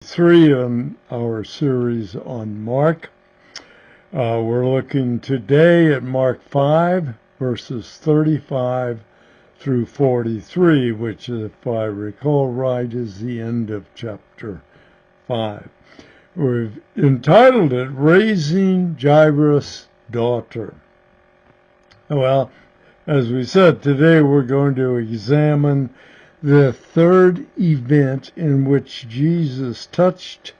Three in our series on Mark. We're looking today at Mark 5, verses 35 through 43, which, if I recall right, is the end of chapter 5. We've entitled it, Raising Jairus' Daughter. Well, as we said, today we're going to examine the third event in which Jesus touched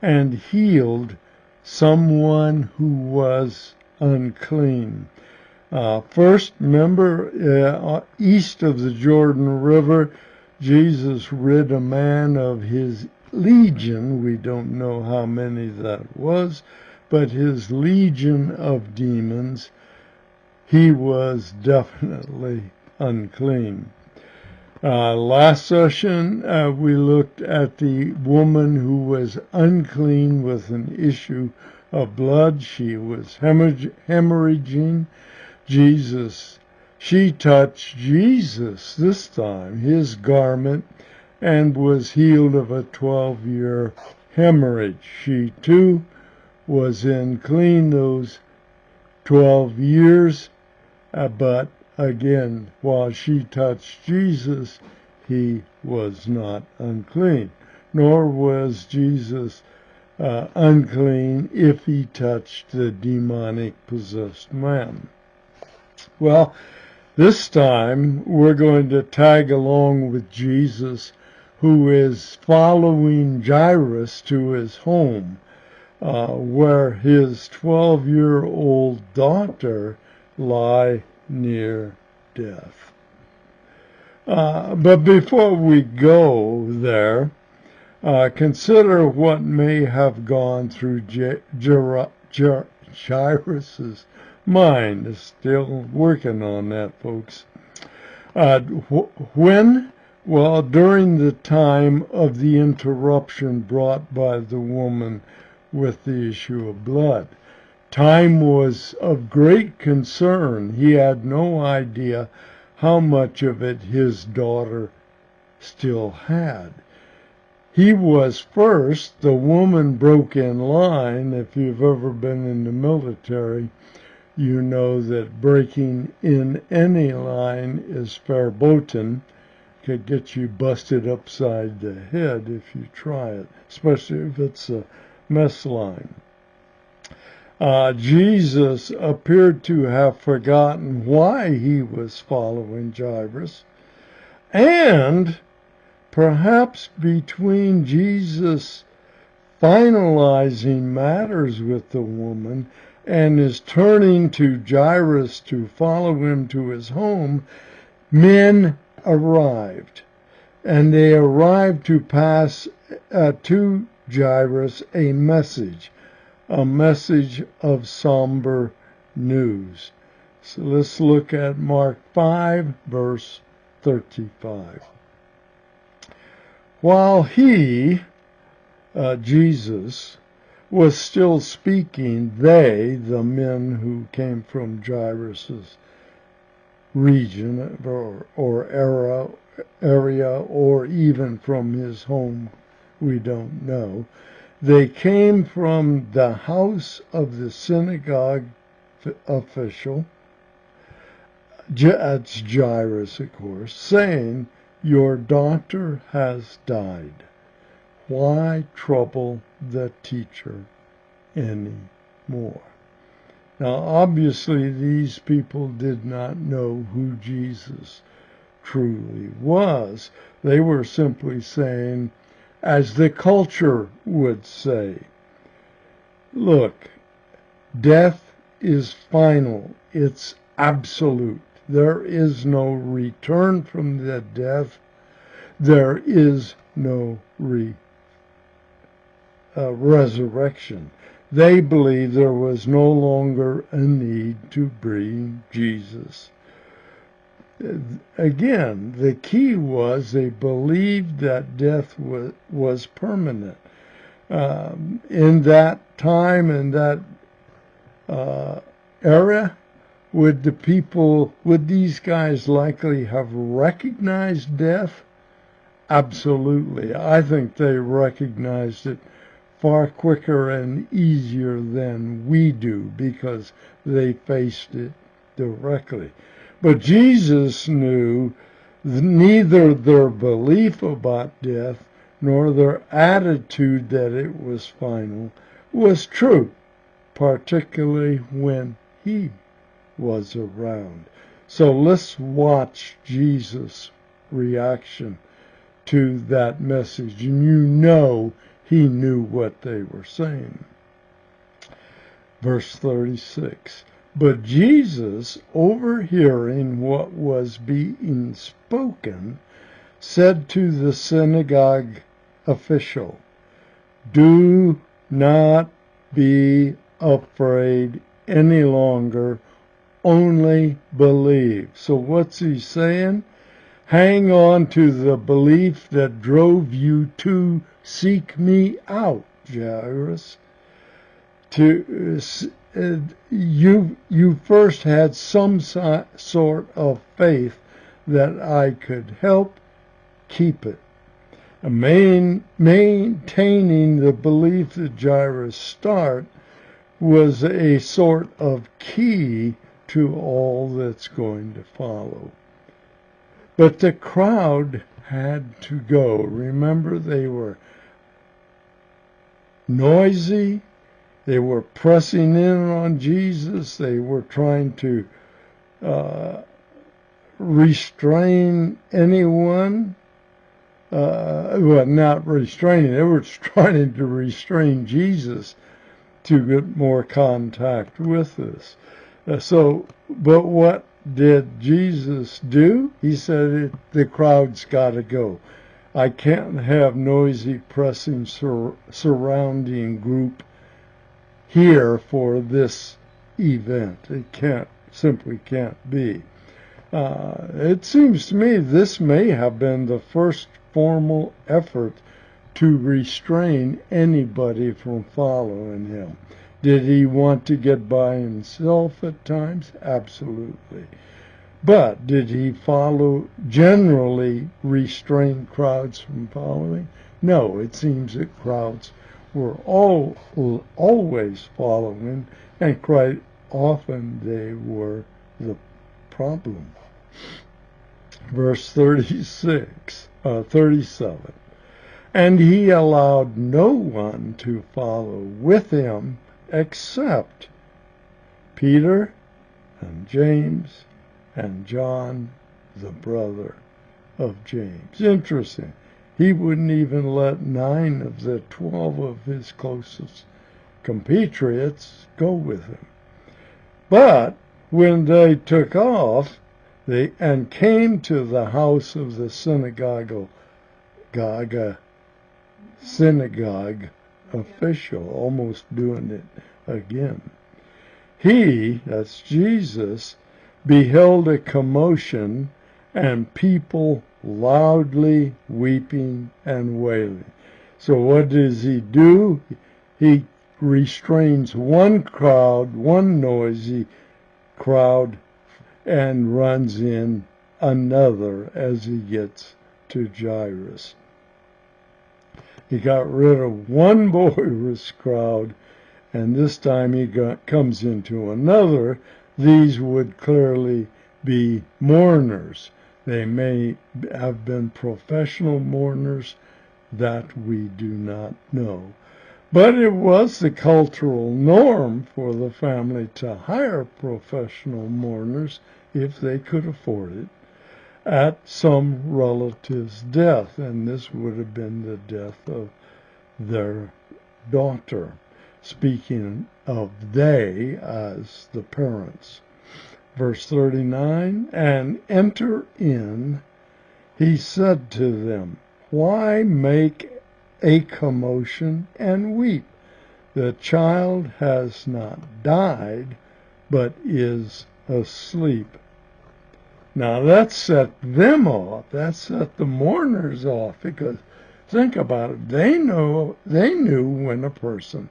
and healed someone who was unclean. First, remember, east of the Jordan River, Jesus rid a man of his legion. We don't know how many that was, but his legion of demons. He was definitely unclean. Last session, we looked at the woman who was unclean with an issue of blood. She was hemorrhaging. She touched Jesus this time, his garment, and was healed of a 12-year hemorrhage. She too was unclean those 12 years, but again, while she touched Jesus, he was not unclean, nor was Jesus unclean if he touched the demonic-possessed man. Well, this time we're going to tag along with Jesus, who is following Jairus to his home, where his 12-year-old daughter lie near death. But before we go there, consider what may have gone through Jairus' mind. Still working on that, folks. When? Well, during the time of the interruption brought by the woman with the issue of blood. Time was of great concern. He had no idea how much of it his daughter still had. He was first. The woman broke in line. If you've ever been in the military, you know that breaking in any line is verboten. Could get you busted upside the head if you try it, especially if it's a mess line. Jesus appeared to have forgotten why he was following Jairus, and perhaps between Jesus finalizing matters with the woman and his turning to Jairus to follow him to his home, men arrived, and they arrived to pass to Jairus a message of somber news. So let's look at Mark 5, verse 35. While he, Jesus, was still speaking, they, the men who came from Jairus' region or area, or even from his home, we don't know, they came from the house of the synagogue official, that's Jairus, of course, saying, "Your daughter has died. Why trouble the teacher any more?" Now, obviously, these people did not know who Jesus truly was. They were simply saying, as the culture would say, look, death is final. It's absolute. There is no return from the death. There is no resurrection. They believed there was no longer a need to bring Jesus. Again, the key was they believed that death was permanent. In that time, in that era, would these guys likely have recognized death Absolutely. I think they recognized it far quicker and easier than we do because they faced it directly. But Jesus knew neither their belief about death nor their attitude that it was final was true, particularly when he was around. So let's watch Jesus' reaction to that message, and you know he knew what they were saying. Verse 36, but Jesus, overhearing what was being spoken, said to the synagogue official, do not be afraid any longer, only believe. So what's he saying? Hang on to the belief that drove you to seek me out, Jairus. You first had some sort of faith that I could help keep it. Maintaining the belief that Jairus start was a sort of key to all that's going to follow. But the crowd had to go. Remember, they were noisy. They were pressing in on Jesus. They were trying to restrain anyone. Well, not restraining. They were trying to restrain Jesus to get more contact with us. But what did Jesus do? He said, the crowd's got to go. I can't have noisy, pressing, surrounding group here for this event. It simply can't be. It seems to me this may have been the first formal effort to restrain anybody from following him. Did he want to get by himself at times? Absolutely. But did he generally restrain crowds from following? No, it seems that crowds were always following, and quite often they were the problem. Verse 37. And he allowed no one to follow with him except Peter and James and John, the brother of James. Interesting. He wouldn't even let 9 of the 12 of his closest compatriots go with him. But when they took off and came to the house of the synagogue official, almost doing it again, he, that's Jesus, beheld a commotion and people loudly weeping and wailing. So what does he do? He restrains one noisy crowd, and runs in another as he gets to Jairus. He got rid of one boisterous crowd, and this time he comes into another. These would clearly be mourners. They may have been professional mourners, that we do not know. But it was the cultural norm for the family to hire professional mourners, if they could afford it, at some relative's death, and this would have been the death of their daughter. Speaking of they as the parents. Verse 39, and enter in, he said to them, why make a commotion and weep? The child has not died, but is asleep. Now that set them off. That set the mourners off, because think about it. They knew when a person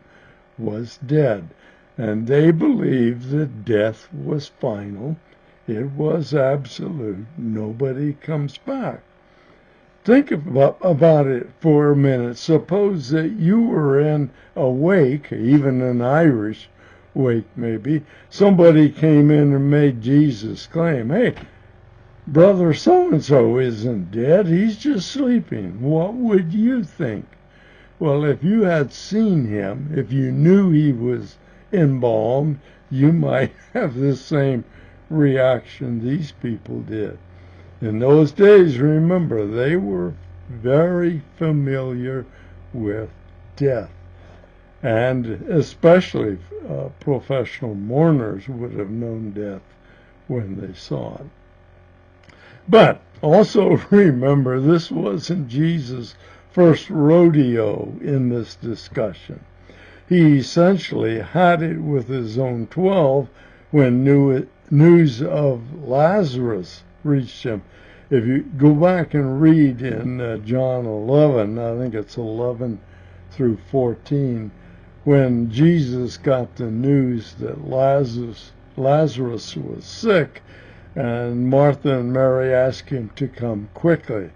was dead, and they believed that death was final. It was absolute. Nobody comes back. Think about it for a minute. Suppose that you were in a wake, even an Irish wake maybe. Somebody came in and made Jesus claim, hey, brother so-and-so isn't dead, he's just sleeping. What would you think? Well, if you had seen him, if you knew he was embalmed, you might have the same reaction these people did. In those days, remember, they were very familiar with death. And especially professional mourners would have known death when they saw it. But also remember, this wasn't Jesus' first rodeo in this discussion. He essentially had it with his own 12 when news of Lazarus reached him. If you go back and read in John 11, I think it's 11 through 14, when Jesus got the news that Lazarus was sick, and Martha and Mary asked him to come quickly,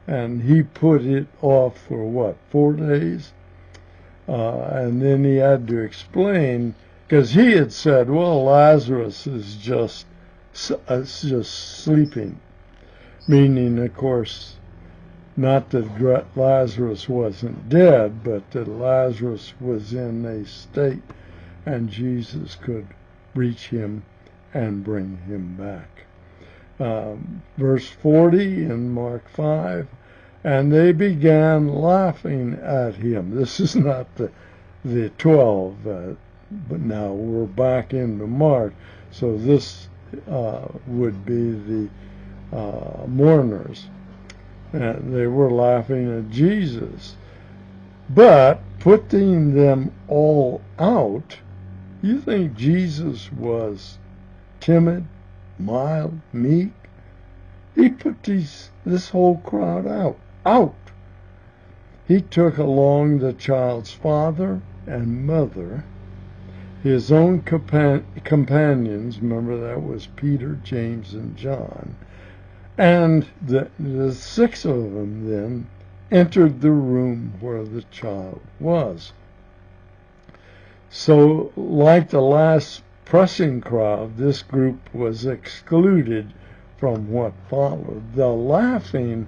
and he put it off for 4 days? And then he had to explain, because he had said, well, Lazarus is just sleeping, meaning, of course, not that Lazarus wasn't dead, but that Lazarus was in a state and Jesus could reach him and bring him back. Verse 40 in Mark 5, and they began laughing at him. This is not the 12, but now we're back into Mark. So this would be the mourners. And they were laughing at Jesus. But putting them all out, you think Jesus was timid, mild, meek? He put this whole crowd out. He took along the child's father and mother, his own companions, remember that was Peter, James, and John, and the 6 of them then entered the room where the child was. So, like the last pressing crowd, this group was excluded from what followed. The laughing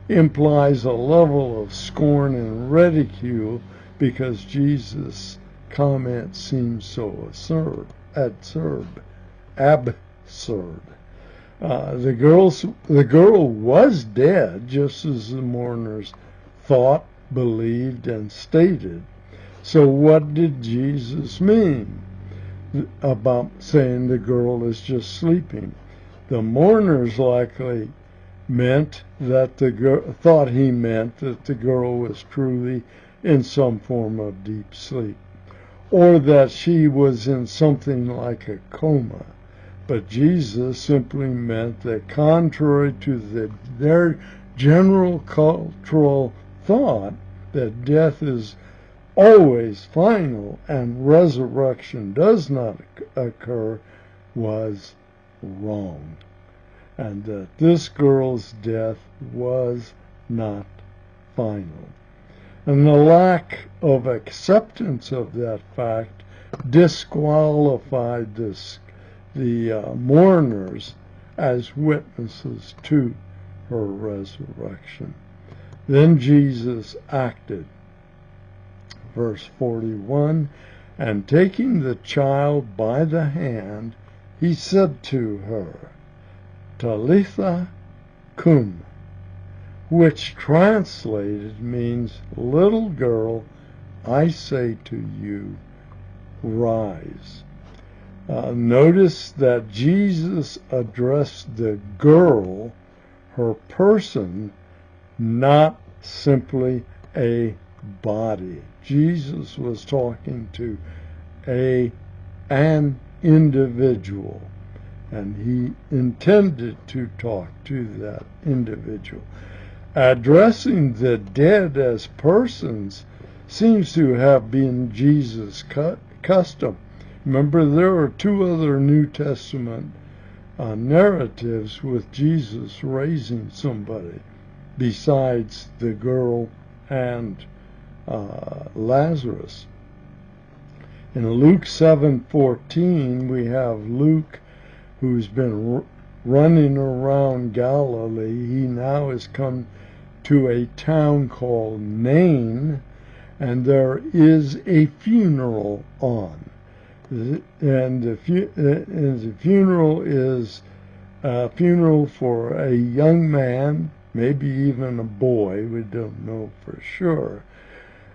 implies a level of scorn and ridicule because Jesus' comment seems so absurd. The girl was dead, just as the mourners thought, believed, and stated. So what did Jesus mean about saying the girl is just sleeping? The mourners likely meant that thought he meant that the girl was truly in some form of deep sleep, or that she was in something like a coma. But Jesus simply meant that contrary to their general cultural thought that death is always final and resurrection does not occur, was wrong, and that this girl's death was not final. And the lack of acceptance of that fact disqualified the mourners as witnesses to her resurrection. Then Jesus acted. Verse 41, and taking the child by the hand, he said to her, Talitha cum, which translated means, little girl, I say to you, rise. Notice that Jesus addressed the girl, her person, not simply a body. Jesus was talking to an individual, and he intended to talk to that individual. Addressing the dead as persons seems to have been Jesus' custom. Remember, there are 2 other New Testament narratives with Jesus raising somebody besides the girl and Lazarus. In Luke 7:14, we have Luke, who's been running around Galilee. He now has come to a town called Nain, and there is a funeral on. And the funeral is a funeral for a young man, maybe even a boy, we don't know for sure.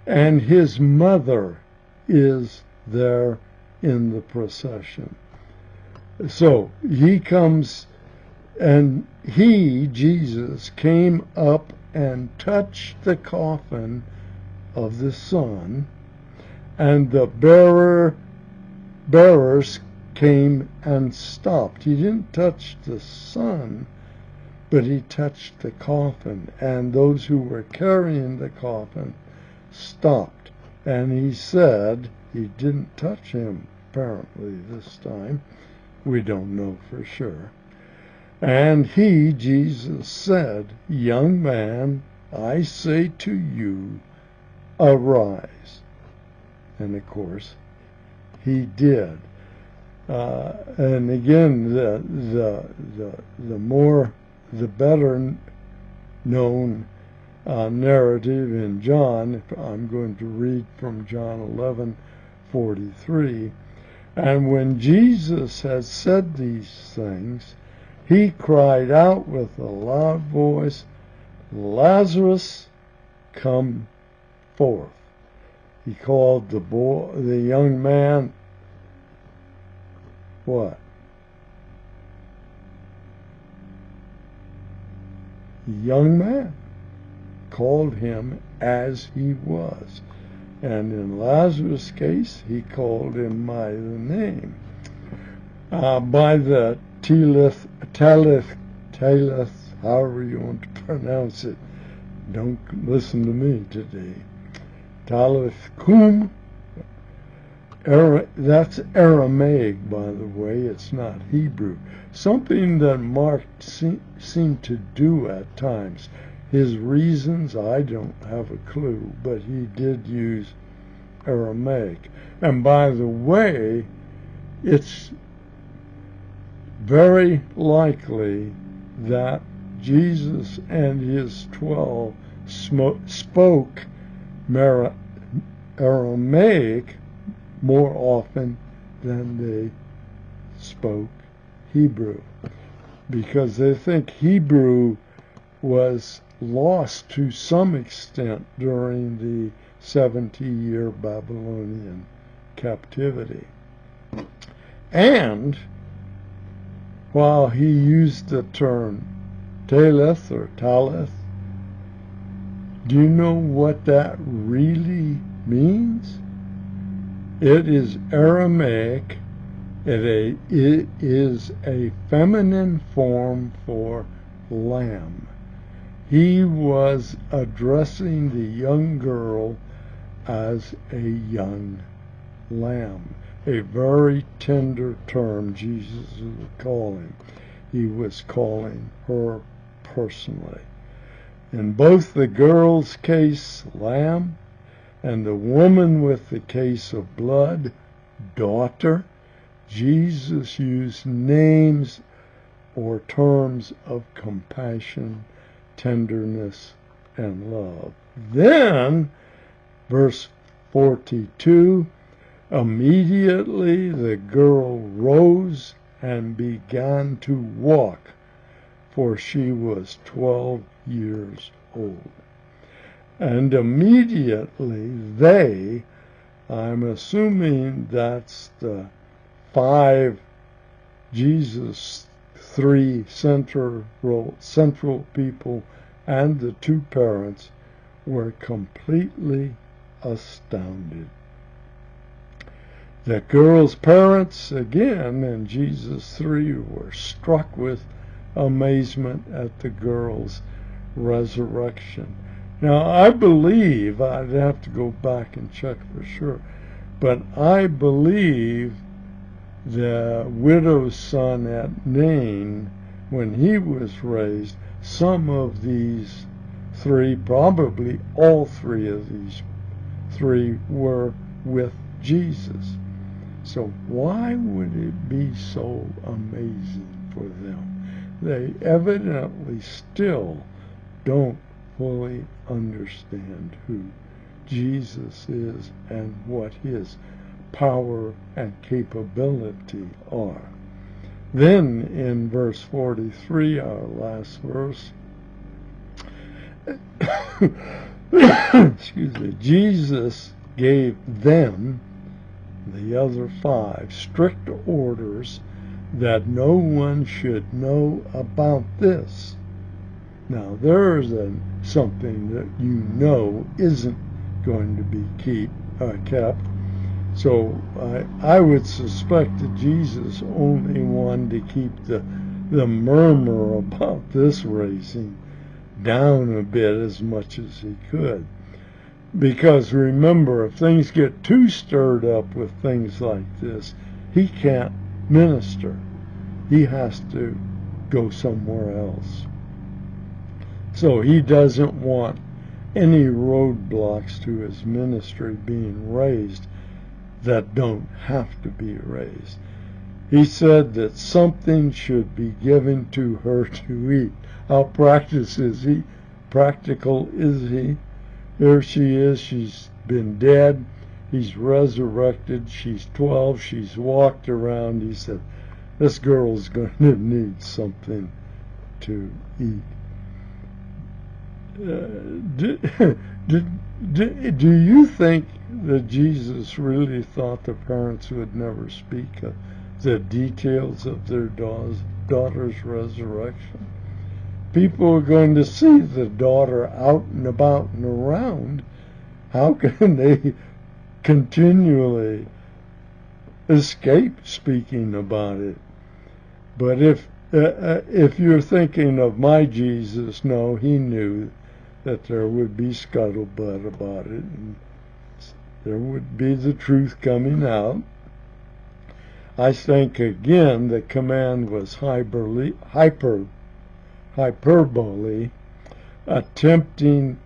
And his mother is there in the procession. So he comes, and he, Jesus, came up and touched the coffin of the son, and the bearers came and stopped. He didn't touch the son, but he touched the coffin, and those who were carrying the coffin stopped. And he said, he didn't touch him, apparently, this time. We don't know for sure. And he, Jesus, said, "Young man, I say to you, arise." And of course, he did. And again, the better known narrative in John, I'm going to read from John 11:43. And when Jesus had said these things, he cried out with a loud voice, "Lazarus, come forth." He called the young man, what? Young man. Called him as he was. And in Lazarus' case, he called him by the name. By the Talith, however you want to pronounce it. Don't listen to me today. Talith Kum. That's Aramaic, by the way. It's not Hebrew. Something that Mark seemed to do at times. His reasons, I don't have a clue, but he did use Aramaic. And by the way, it's very likely that Jesus and his 12 spoke Aramaic more often than they spoke Hebrew, because they think Hebrew was lost to some extent during the 70-year Babylonian captivity. And while he used the term Talith or Talith, do you know what that really means? It is Aramaic. It is a feminine form for lamb. He was addressing the young girl as a young lamb, a very tender term Jesus was calling. He was calling her personally. In both the girl's case, lamb, and the woman with the case of blood, daughter, Jesus used names or terms of compassion, tenderness, and love. Then, verse 42, immediately the girl rose and began to walk, for she was 12 years old. And immediately they, I'm assuming that's the Jesus' three central people and the two parents, were completely astounded. The girl's parents, again, in Jesus 3, were struck with amazement at the girl's resurrection. Now, I believe, I'd have to go back and check for sure, but I believe the widow's son at Nain, when he was raised, some of these three, probably all three of these three were with Jesus. So why would it be so amazing for them? They evidently still don't fully understand who Jesus is and what his power and capability are. Then in verse 43, our last verse, excuse me, Jesus gave them, the other five, strict orders that no one should know about this. Now, there is something that you know isn't going to be kept. So I would suspect that Jesus only wanted to keep the murmur about this racing down a bit as much as he could. Because remember, if things get too stirred up with things like this, he can't minister. He has to go somewhere else. So he doesn't want any roadblocks to his ministry being raised that don't have to be raised. He said that something should be given to her to eat. How practical is he? Here she is, she's been dead, he's resurrected, she's 12, she's walked around. He said, this girl's going to need something to eat. Do you think that Jesus really thought the parents would never speak of the details of their daughter's resurrection? People are going to see the daughter out and about and around. How can they continually escape speaking about it? But if you're thinking of my Jesus, no, he knew that there would be scuttlebutt about it, and there would be the truth coming out. I think, again, the command was hyperbole, attempting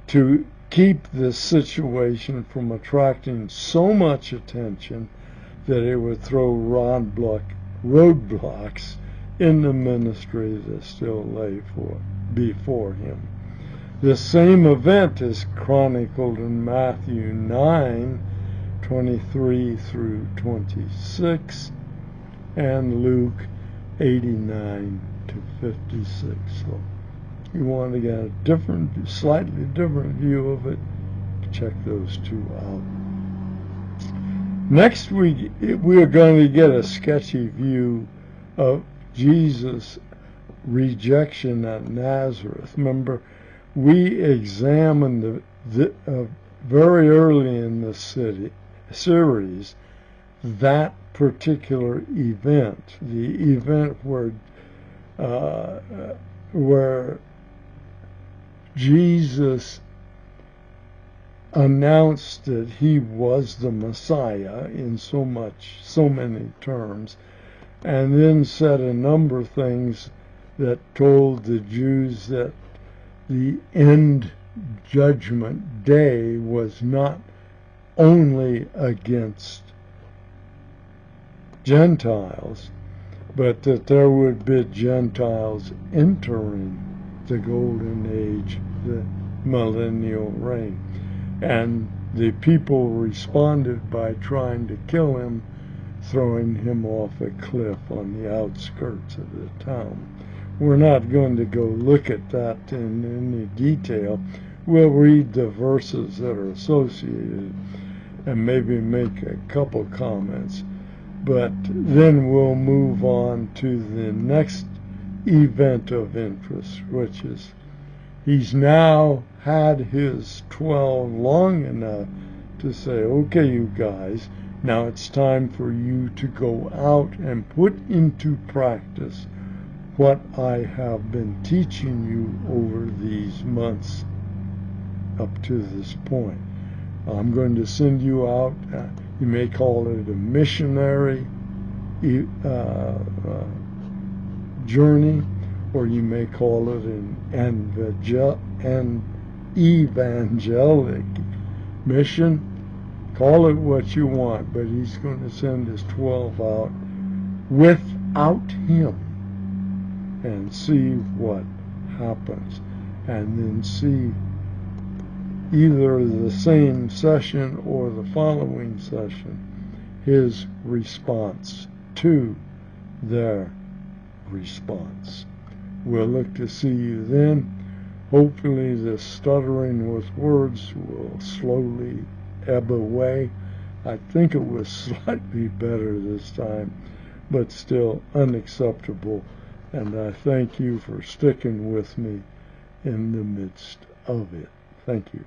to keep this situation from attracting so much attention that it would throw roadblocks in the ministry that still lay before him. This same event is chronicled in Matthew 9:23 through 26, and Luke 89 to 56. So you want to get a slightly different view of it, check those two out. Next week, we're going to get a sketchy view of Jesus' rejection at Nazareth. Remember, we examined very early in the series that particular event, the event where Jesus announced that he was the Messiah in so many terms, and then said a number of things that told the Jews that the end judgment day was not only against Gentiles, but that there would be Gentiles entering the golden age, the millennial reign. And the people responded by trying to kill him, throwing him off a cliff on the outskirts of the town. We're not going to go look at that in any detail. We'll read the verses that are associated and maybe make a couple comments. But then we'll move on to the next event of interest, which is he's now had his 12 long enough to say, okay, you guys, now it's time for you to go out and put into practice what I have been teaching you over these months up to this point. I'm going to send you out, you may call it a missionary journey, or you may call it an and evangelic mission. Call it what you want, but he's going to send his 12 out without him and see what happens, and then see either the same session or the following session his response to their response. We'll look to see you then. Hopefully this stuttering with words will slowly ebb away. I think it was slightly better this time, but still unacceptable, and I thank you for sticking with me in the midst of it. Thank you.